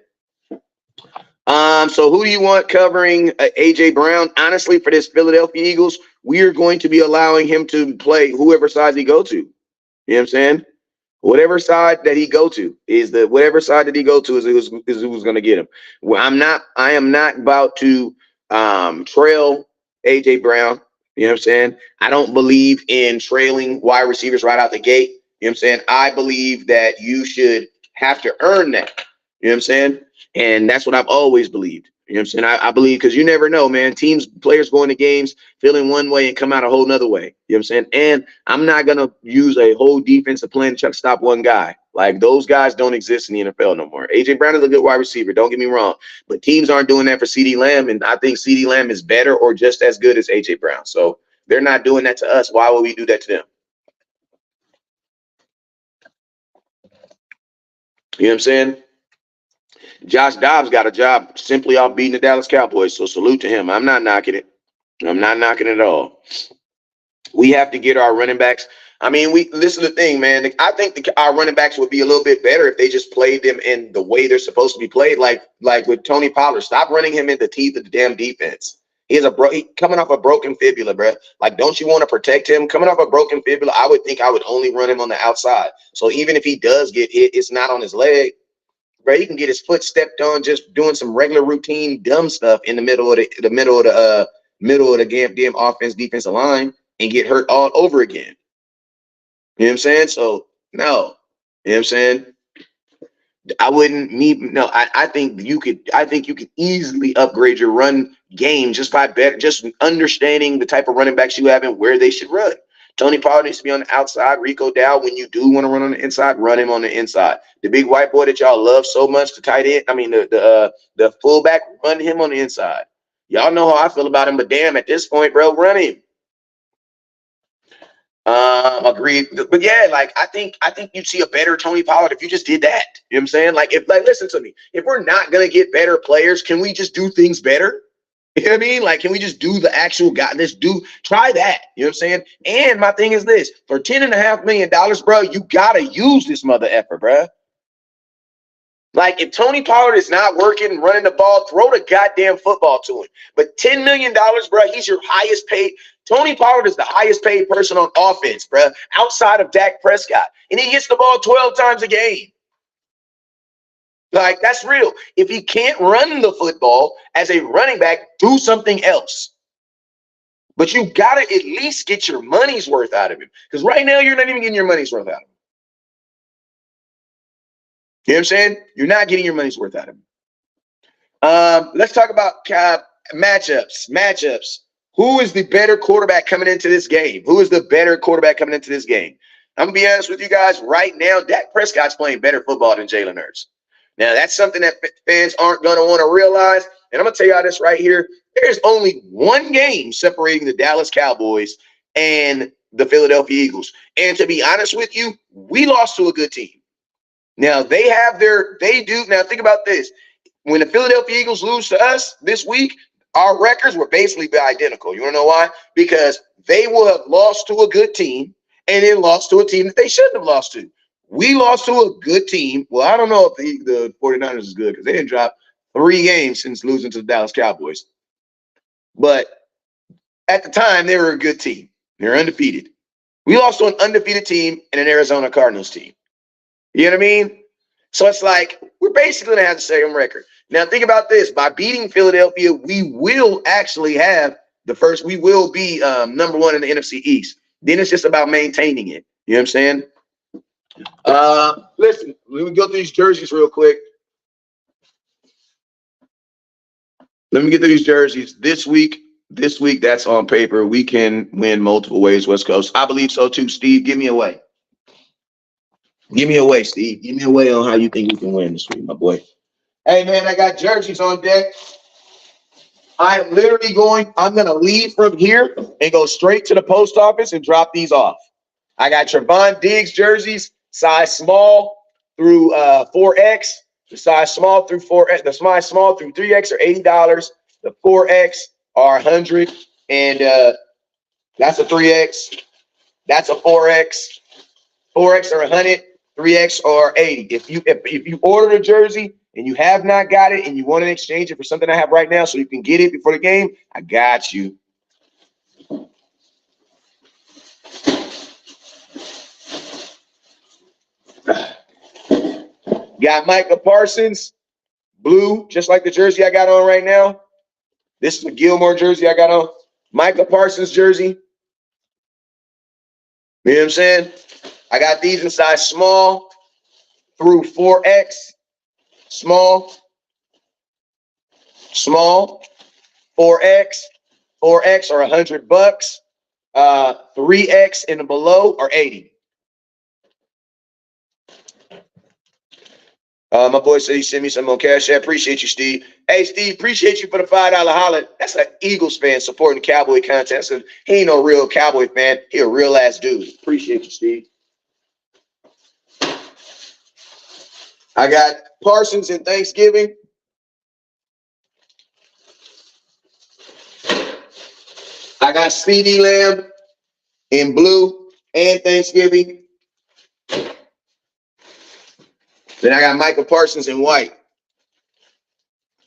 So who do you want covering AJ Brown? Honestly, for this Philadelphia Eagles, we are going to be allowing him to play whoever side he go to. You know what I'm saying? Whatever side that he go to is who's going to get him. Well, I am not about to trail AJ Brown. You know what I'm saying? I don't believe in trailing wide receivers right out the gate. You know what I'm saying? I believe that you should have to earn that. You know what I'm saying? And that's what I've always believed. You know what I'm saying? I believe, because you never know, man. Players go into games feeling one way and come out a whole nother way. You know what I'm saying? And I'm not going to use a whole defensive plan to try to stop one guy. Like, those guys don't exist in the NFL no more. AJ Brown is a good wide receiver. Don't get me wrong. But teams aren't doing that for CeeDee Lamb. And I think CeeDee Lamb is better or just as good as AJ Brown. So they're not doing that to us. Why would we do that to them? You know what I'm saying? Josh Dobbs got a job simply off beating the Dallas Cowboys. So salute to him. I'm not knocking it. I'm not knocking it at all. We have to get our running backs. I mean, this is the thing, man. I think our running backs would be a little bit better if they just played them in the way they're supposed to be played, like with Tony Pollard. Stop running him in the teeth of the damn defense. He coming off a broken fibula, bro. Like, don't you want to protect him? Coming off a broken fibula, I would think I would only run him on the outside. So even if he does get hit, it's not on his leg. Bro, he can get his foot stepped on just doing some regular routine dumb stuff in the middle of the damn offense defensive line and get hurt all over again. You know what I'm saying? So no. You know what I'm saying? I think you could easily upgrade your run game just by just understanding the type of running backs you have and where they should run. Tony Pollard needs to be on the outside. Rico Dow, when you do want to run on the inside, run him on the inside. The big white boy that y'all love so much, the tight end, the fullback, run him on the inside. Y'all know how I feel about him, but damn, at this point, bro, run him. Agreed. But yeah, like I think you'd see a better Tony Pollard if you just did that. You know what I'm saying? Listen to me. If we're not gonna get better players, can we just do things better? You know what I mean? Like, can we just do the actual guy? Try that. You know what I'm saying? And my thing is this: for $10.5 million, bro, you gotta use this mother effer, bro. Like, if Tony Pollard is not working, running the ball, throw the goddamn football to him. But $10 million, bro, he's your highest paid. Tony Pollard is the highest paid person on offense, bro, outside of Dak Prescott. And he gets the ball 12 times a game. Like, that's real. If he can't run the football as a running back, do something else. But you got to at least get your money's worth out of him. Because right now, you're not even getting your money's worth out of him. You know what I'm saying? You're not getting your money's worth out of him. Let's talk about matchups. Who is the better quarterback coming into this game? I'm going to be honest with you guys right now. Dak Prescott's playing better football than Jalen Hurts. Now, that's something that fans aren't going to want to realize. And I'm going to tell y'all this right here. There's only one game separating the Dallas Cowboys and the Philadelphia Eagles. And to be honest with you, we lost to a good team. Now, they do. Now, think about this. When the Philadelphia Eagles lose to us this week, our records will basically be identical. You want to know why? Because they will have lost to a good team and then lost to a team that they shouldn't have lost to. We lost to a good team. Well, I don't know if the 49ers is good because they didn't drop 3 games since losing to the Dallas Cowboys. But at the time, they were a good team. They're undefeated. We lost to an undefeated team and an Arizona Cardinals team. You know what I mean? So it's like we're basically going to have the same record. Now, think about this. By beating Philadelphia, we will actually have we will be number 1 in the NFC East. Then it's just about maintaining it. You know what I'm saying? Listen, let me go through these jerseys real quick. Let me get through these jerseys. This week, that's on paper. We can win multiple ways, West Coast. I believe so too. Steve, give me a way. Give me a way, Steve. Give me a way on how you think we can win this week, my boy. Hey, man, I got jerseys on deck. I'm going to leave from here and go straight to the post office and drop these off. I got Trevon Diggs jerseys, size small through 4X. The size small through 4X. The size small through 3X are $80. The 4X are $100. And that's a 3X. That's a 4X. 4X are $100. 3X are $80. If you ordered a jersey and you have not got it and you want to exchange it for something I have right now so you can get it before the game, I got you. Got Micah Parsons, blue, just like the jersey I got on right now. This is a Gilmore jersey I got on. Micah Parsons jersey. You know what I'm saying? I got these in size small through 4X. Small, 4X. 4X are $100. 3X and below are $80. My boy said he sent me some on CashApp. Appreciate you, Steve. Hey, Steve, appreciate you for the $5 holler. That's an Eagles fan supporting Cowboy content. So he ain't no real Cowboy fan. He a real ass dude. Appreciate you, Steve. I got Parsons in Thanksgiving. I got CeeDee Lamb in blue and Thanksgiving. Then I got Michael Parsons in white.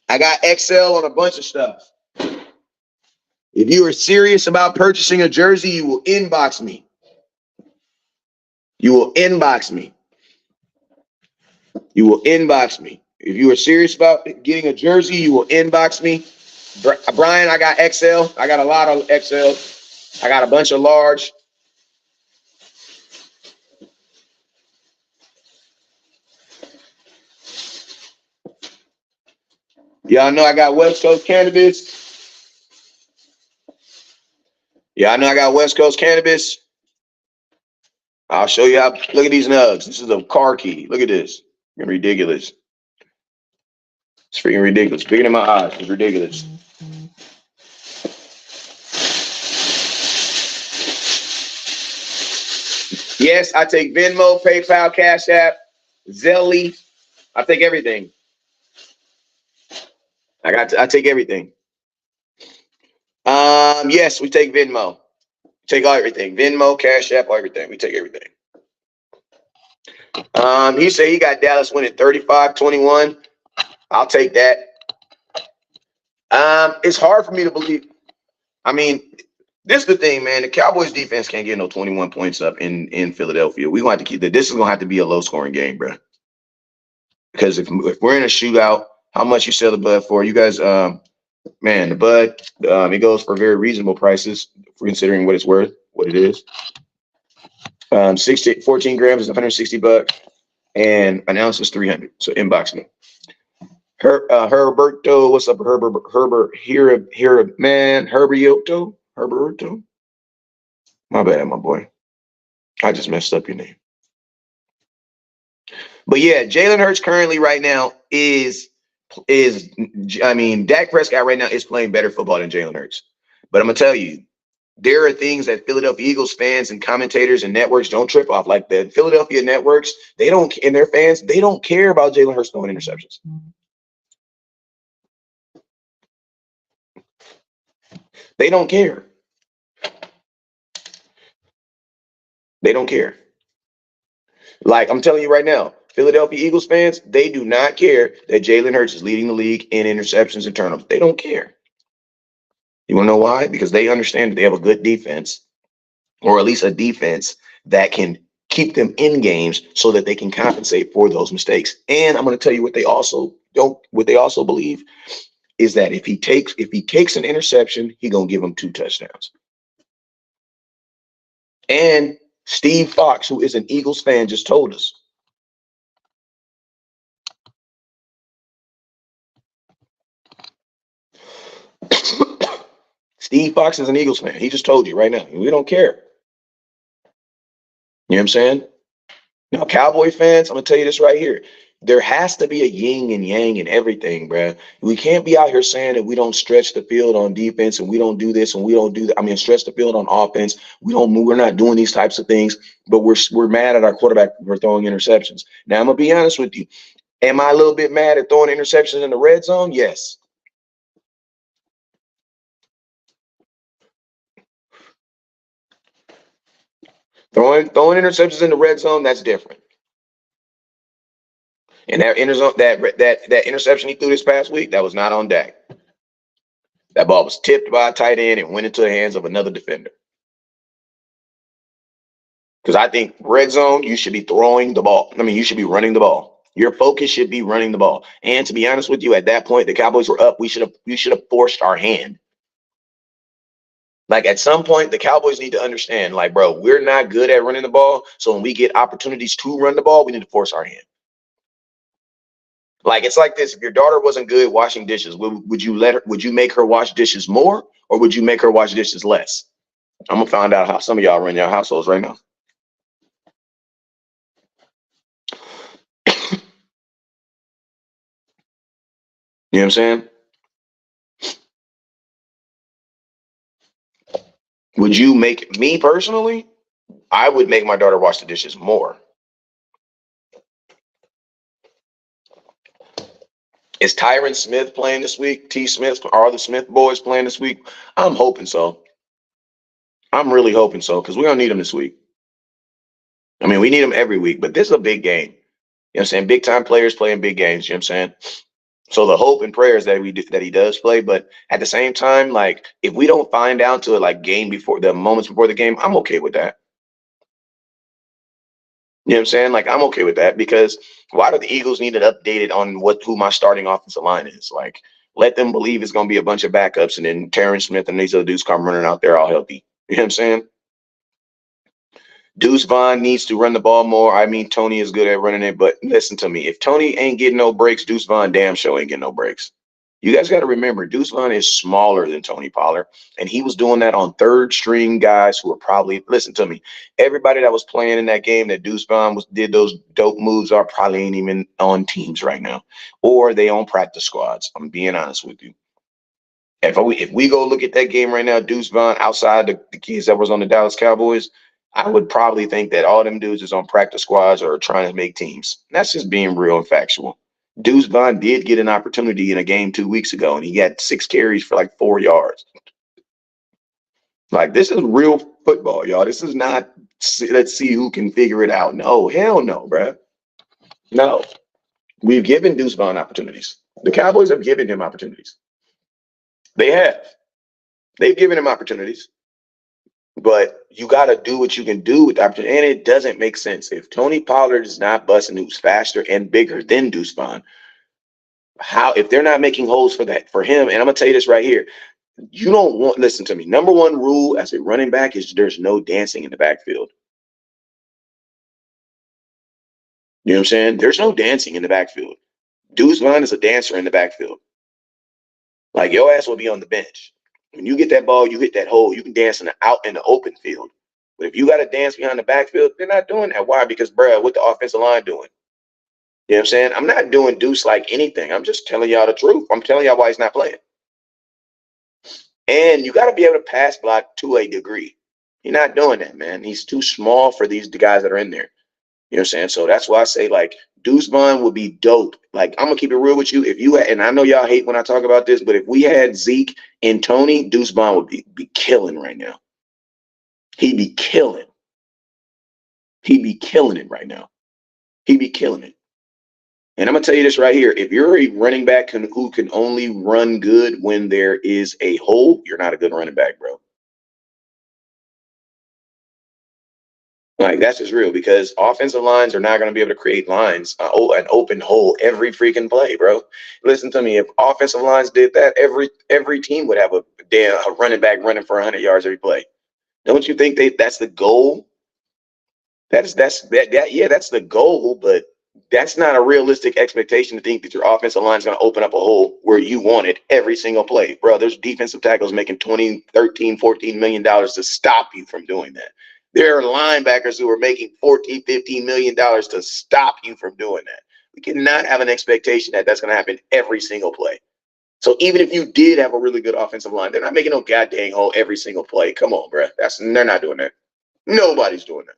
I got XL on a bunch of stuff. If you are serious about purchasing a jersey, you will inbox me. You will inbox me. You will inbox me. If you are serious about getting a jersey, you will inbox me. Brian, I got XL. I got a lot of XL. I got a bunch of large. Y'all know I got West Coast Cannabis. Y'all know I got West Coast Cannabis. I'll show you how. Look at these nugs. This is a car key. Look at this. It's ridiculous. It's freaking ridiculous. Bigger than my eyes. It's ridiculous. Yes, I take Venmo, PayPal, Cash App, Zelle. I take everything. I take everything. Yes, we take Venmo. Take everything. Venmo, Cash App, everything. We take everything. He said he got Dallas winning 35-21. I'll take that. It's hard for me to believe. I mean, this is the thing, man. The Cowboys defense can't get no 21 points up in Philadelphia. We want to keep that. This is gonna have to be a low scoring game, bro. Because if we're in a shootout, how much you sell the bud for? You guys, man, the bud, it goes for very reasonable prices for considering what it's worth, what it is. 14 grams is $160, and an ounce is $300. So inbox me. Herberto, what's up, Herbert? Here, man, Herberto. My bad, my boy. I just messed up your name. But yeah, Jalen Hurts currently right now Dak Prescott right now is playing better football than Jalen Hurts. But I'm gonna tell you, there are things that Philadelphia Eagles fans and commentators and networks don't trip off. Like the Philadelphia networks, they don't, and their fans, they don't care about Jalen Hurts throwing interceptions. They don't care. They don't care. Like I'm telling you right now, Philadelphia Eagles fans, they do not care that Jalen Hurts is leading the league in interceptions and turnovers. They don't care. You want to know why? Because they understand that they have a good defense, or at least a defense that can keep them in games so that they can compensate for those mistakes. And I'm going to tell you what they also believe is that if he takes an interception, he's going to give them 2 touchdowns. And Steve Fox, who is an Eagles fan, just told us. Steve Fox is an Eagles fan. He just told you right now. We don't care. You know what I'm saying? Now, Cowboy fans, I'm going to tell you this right here. There has to be a yin and yang in everything, bruh. We can't be out here saying that we don't stretch the field on defense and we don't do this and we don't do that. I mean, stretch the field on offense. We don't move. We're not doing these types of things, but we're mad at our quarterback for throwing interceptions. Now, I'm going to be honest with you. Am I a little bit mad at throwing interceptions in the red zone? Yes. Throwing interceptions in the red zone, that's different. And that interception he threw this past week, that was not on Dak. That ball was tipped by a tight end and went into the hands of another defender. Because I think red zone, you should be throwing the ball. I mean, you should be running the ball. Your focus should be running the ball. And to be honest with you, at that point, the Cowboys were up. We should have forced our hand. Like at some point, the Cowboys need to understand, like, bro, we're not good at running the ball. So when we get opportunities to run the ball, we need to force our hand. Like it's like this: if your daughter wasn't good washing dishes, would you make her wash dishes more, or would you make her wash dishes less? I'm gonna find out how some of y'all run your households right now. You know what I'm saying? Would you make me personally? I would make my daughter wash the dishes more. Is Tyron Smith playing this week? T. Smith, are the Smith boys playing this week? I'm hoping so. I'm really hoping so because we don't need them this week. I mean, we need them every week, but this is a big game. You know what I'm saying? Big time players playing big games. You know what I'm saying? So the hope and prayers that that he does play, but at the same time, like if we don't find out to it like game before the moments before the game, I'm okay with that. You know what I'm saying? Like I'm okay with that because why do the Eagles need it updated on who my starting offensive line is? Like let them believe it's gonna be a bunch of backups and then Terrence Smith and these other dudes come running out there all healthy. You know what I'm saying? Deuce Vaughn needs to run the ball more. I mean, Tony is good at running it, but listen to me. If Tony ain't getting no breaks, Deuce Vaughn damn sure ain't getting no breaks. You guys got to remember, Deuce Vaughn is smaller than Tony Pollard, and he was doing that on third string guys who were probably, listen to me, everybody that was playing in that game that Deuce Vaughn did those dope moves are probably ain't even on teams right now, or they on practice squads. I'm being honest with you. If we go look at that game right now, Deuce Vaughn outside the kids that was on the Dallas Cowboys, I would probably think that all them dudes is on practice squads or trying to make teams. That's just being real and factual. Deuce Vaughn did get an opportunity in a game 2 weeks ago, and he had 6 carries for like 4 yards. Like, this is real football, y'all. This is not, let's see who can figure it out. No, hell no, bruh. No. We've given Deuce Vaughn opportunities. The Cowboys have given him opportunities. They have. They've given him opportunities. But you got to do what you can do with the opportunity. And it doesn't make sense. If Tony Pollard is not busting who's faster and bigger than Deuce Vaughn, if they're not making holes for him, and I'm gonna tell you this right here, you don't want, listen to me. Number one rule as a running back is there's no dancing in the backfield. You know what I'm saying? There's no dancing in the backfield. Deuce Vaughn is a dancer in the backfield. Like your ass will be on the bench. When you get that ball, you hit that hole, you can dance out in the open field. But if you got to dance behind the backfield, they're not doing that. Why? Because, bro, what the offensive line doing? You know what I'm saying? I'm not doing Deuce like anything. I'm just telling y'all the truth. I'm telling y'all why he's not playing. And you got to be able to pass block to a degree. You're not doing that, man. He's too small for these guys that are in there. You know what I'm saying? So that's why I say, like, Deuce Vaughn would be dope. Like, I'm going to keep it real with you. If you had, and I know y'all hate when I talk about this, but if we had Zeke and Tony, Deuce Vaughn would be killing right now. He'd be killing. He'd be killing it right now. He'd be killing it. And I'm going to tell you this right here. If you're a running back who can only run good when there is a hole, you're not a good running back, bro. Like, that's just real, because offensive lines are not going to be able to create lines, an open hole every freaking play, bro. Listen to me. If offensive lines did that, every team would have a running back running for 100 yards every play. Don't you think that's the goal? That's the goal, but that's not a realistic expectation to think that your offensive line is going to open up a hole where you want it every single play. Bro, there's defensive tackles making $20, $13, $14 million to stop you from doing that. There are linebackers who are making $14, $15 million to stop you from doing that. We cannot have an expectation that that's going to happen every single play. So even if you did have a really good offensive line, they're not making no goddamn hole every single play. Come on, bro. They're not doing that. Nobody's doing that.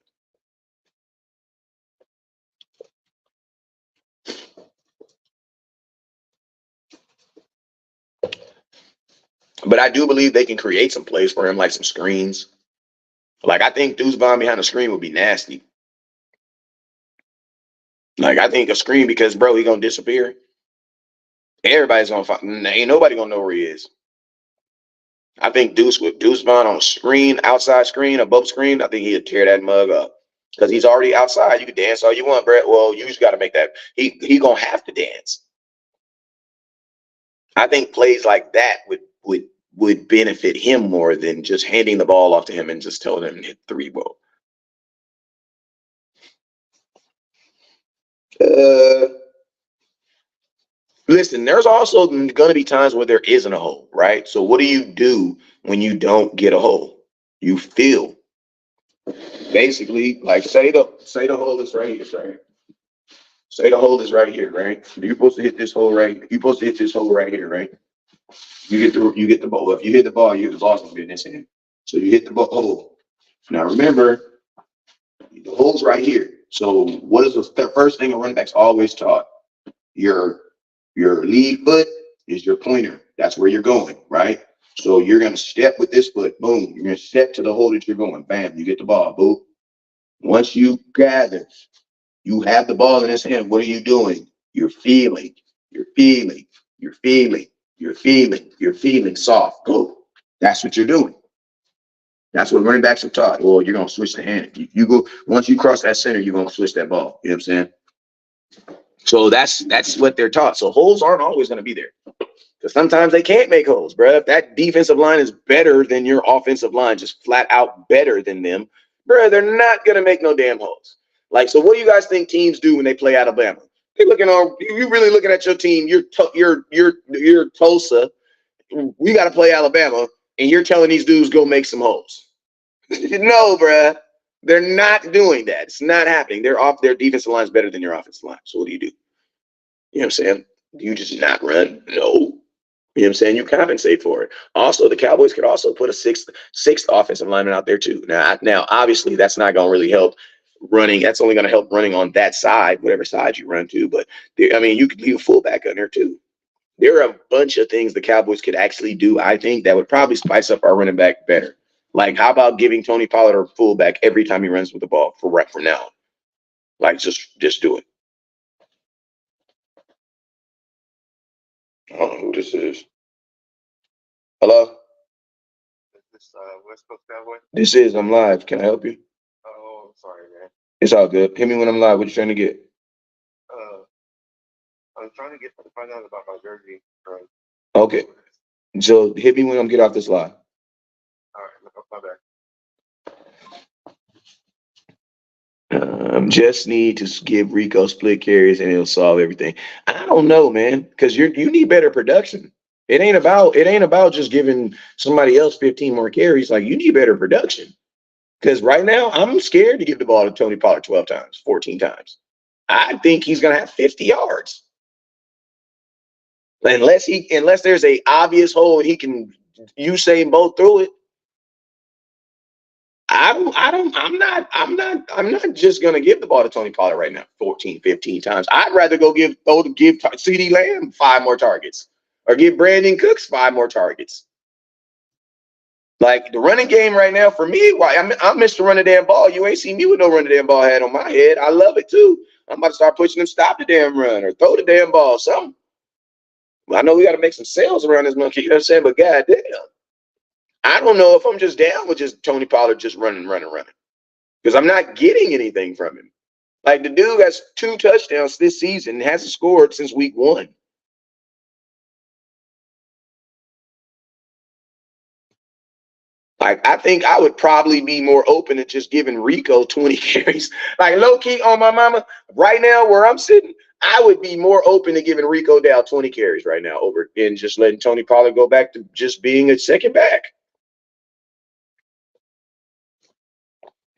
But I do believe they can create some plays for him, like some screens. Like, I think Deuce Vaughn behind the screen would be nasty. Like, I think a screen, because, bro, he going to disappear. Everybody's going to find. Ain't nobody going to know where he is. I think Deuce Vaughn on a screen, outside screen, above screen, I think he'd tear that mug up. Because he's already outside. You can dance all you want, Brett. Well, you just got to make that. He going to have to dance. I think plays like that would benefit him more than just handing the ball off to him and just telling him to hit 3 ball. Listen, there's also going to be times where there isn't a hole, right? So what do you do when you don't get a hole? You feel. Basically, like, say the hole is right here, right? Say the hole is right here, right? You're supposed to hit this hole right. You're supposed to hit this hole right here, right? You get the ball. If you hit the ball, the ball's gonna be in this hand. So you hit the hole. Now remember, the hole's right here. So what is the first thing a running back's always taught? Your lead foot is your pointer. That's where you're going, right? So you're gonna step with this foot. Boom. You're gonna step to the hole that you're going. Bam. You get the ball. Boom. Once you gather, you have the ball in his hand. What are you doing? You're feeling. You're feeling. You're feeling. You're feeling. You're feeling soft. Go. That's what you're doing. That's what running backs are taught. Well, you're gonna switch the hand. You go once you cross that center, you're gonna switch that ball. You know what I'm saying? So that's what they're taught. So holes aren't always gonna be there. Because sometimes they can't make holes, bro. If that defensive line is better than your offensive line, just flat out better than them, bro, they're not gonna make no damn holes. Like, so what do you guys think teams do when they play Alabama? They're looking on. You really looking at your team. You're Tulsa. We got to play Alabama, and you're telling these dudes go make some holes. No, bro. They're not doing that. It's not happening. Their defensive line is better than your offensive line. So what do? You know what I'm saying? Do you just not run? No. You know what I'm saying? You compensate for it. Also, the Cowboys could also put a sixth offensive lineman out there too. Now, obviously, that's not going to really help running. That's only going to help running on that side, whatever side you run to. But you could leave a fullback on there too. There are a bunch of things the Cowboys could actually do, I think, that would probably spice up our running back better. Like, how about giving Tony Pollard a fullback every time he runs with the ball for now? Like, just do it. I don't know who this is. Hello? This West Coast Cowboy? This is. I'm live. Can I help you? Oh, sorry, man. It's all good. Hit me when I'm live. What you trying to get? I was trying to find out about my jersey. Okay. So hit me when I'm get off this live. All right, my bad. Just need to give Rico split carries and it'll solve everything. I don't know, man, because you need better production. It ain't about just giving somebody else 15 more carries. Like, you need better production. Because right now, I'm scared to give the ball to Tony Pollard 12 times, 14 times. I think he's going to have 50 yards. Unless there's a obvious hole and he can Usain Bolt through it. I'm not just gonna give the ball to Tony Pollard right now 14, 15 times. I'd rather go give CeeDee Lamb 5 more targets or give Brandon Cooks 5 more targets. Like the running game right now for me, why I'm Mr. Run the Damn Ball. You ain't seen me with no run the damn ball hat on my head. I love it too. I'm about to start pushing them, stop the damn run or throw the damn ball, something. I know we got to make some sales around this monkey, you know what I'm saying? But goddamn, I don't know if I'm just down with just Tony Pollard just running. Because I'm not getting anything from him. Like the dude has 2 touchdowns this season and hasn't scored since week 1. Like I think I would probably be more open to just giving Rico 20 carries. Like low key on my mama, right now where I'm sitting, I would be more open to giving Rico Dow 20 carries right now over and just letting Tony Pollard go back to just being a second back.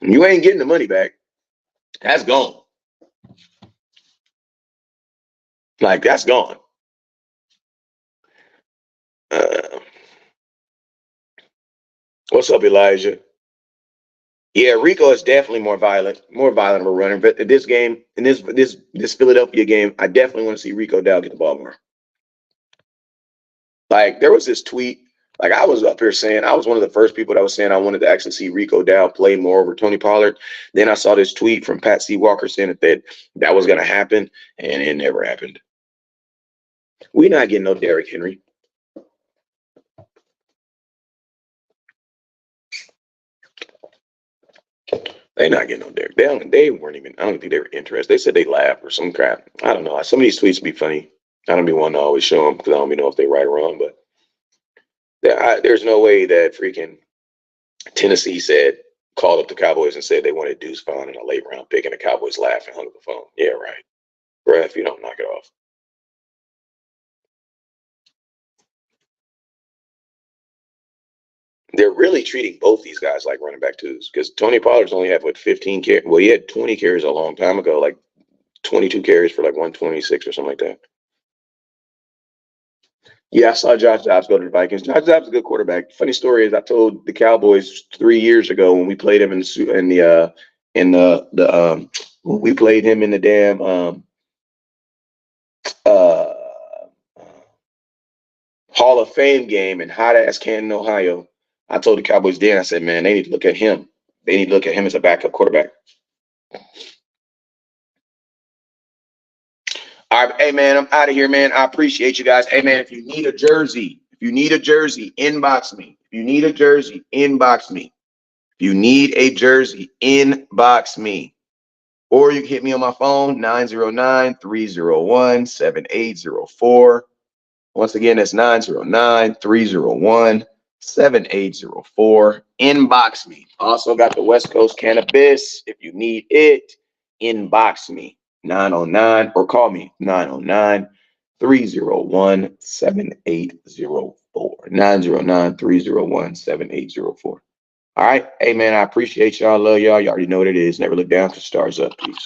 You ain't getting the money back. That's gone. Like that's gone. What's up, Elijah? Yeah, Rico is definitely more violent of a runner. But in this game, in this Philadelphia game, I definitely want to see Rico Dow get the ball more. Like there was this tweet, like I was up here saying, I was one of the first people that was saying I wanted to actually see Rico Dow play more over Tony Pollard. Then I saw this tweet from Pat C. Walker saying that was going to happen, and it never happened. We're not getting no Derrick Henry. They're not getting no Derrick. They weren't even, I don't think they were interested. They said they laughed or some crap. I don't know. Some of these tweets be funny. I don't be wanting to always show them because I don't even know if they right or wrong. But there's no way that freaking Tennessee called up the Cowboys and said they wanted Deuce Vaughn in a late round pick, and the Cowboys laughed and hung up the phone. Yeah, right. Bruh, if you don't knock it off. They're really treating both these guys like running back twos because Tony Pollard's only had 15 carries. Well, he had 20 carries a long time ago, like 22 carries for like 126 or something like that. Yeah, I saw Josh Dobbs go to the Vikings. Josh Dobbs is a good quarterback. Funny story is I told the Cowboys 3 years ago when we played him when we played him in the damn Hall of Fame game in hot ass Canton, Ohio. I told the Cowboys then, I said, man, they need to look at him. They need to look at him as a backup quarterback. All right, hey man, I'm out of here, man. I appreciate you guys. Hey man, if you need a jersey, inbox me. If you need a jersey, inbox me. If you need a jersey, inbox me. Or you can hit me on my phone, 909-301-7804. Once again, that's 909-301-7804. Inbox me. Also got the West Coast Cannabis. If you need it, inbox me. 909 or call me 909-301-7804. 909-301-7804. All right. Hey, man, I appreciate y'all. Love y'all. You already know what it is. Never look down for stars up. Peace.